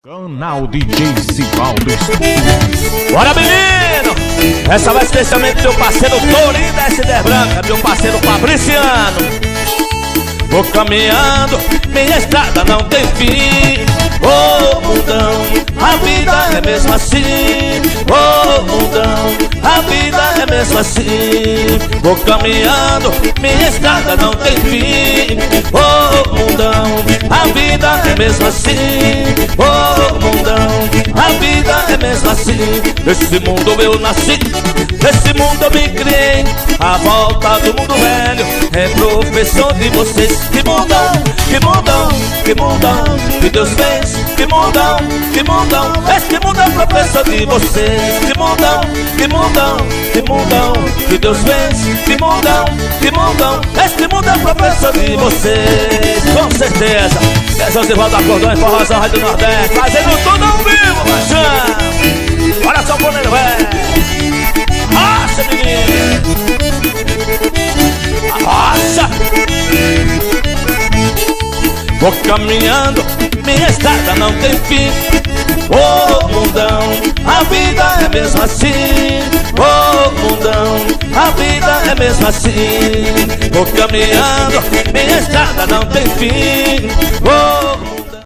Canal DJ Sivaldo. Bora, menino! Essa vai especialmente pro meu parceiro Torinho da SD Branca, meu parceiro Fabriciano. Vou caminhando, minha estrada não tem fim. Ô mundão, a vida é mesmo assim. Ô mundão, a vida é mesmo assim. Vou caminhando, minha estrada não tem fim. Ô mundão, a vida é mesmo assim. Ô mundão, a vida é mesmo assim. Nesse mundo eu nasci, nesse mundo eu me criei. A volta do mundo velho é professor de vocês. Que mundão, que mundão, que mundão que Deus fez. Que mundão, que mundão, este mundo é professor de vocês. Que mundão, que mundão, que mundão que Deus fez. Que mundão, este mundo é professor de vocês. Com certeza, essa se volta acordou em forrozão Rádio Nordeste, fazendo tudo ao vivo, machão. Olha só o boneiro, velho. Nossa, menino. Nossa. Vou caminhando, minha estrada não tem fim. Ô mundão, a vida é mesmo assim. Ô mundão, a vida é mesmo assim. Vou caminhando, minha estrada não tem fim. Ô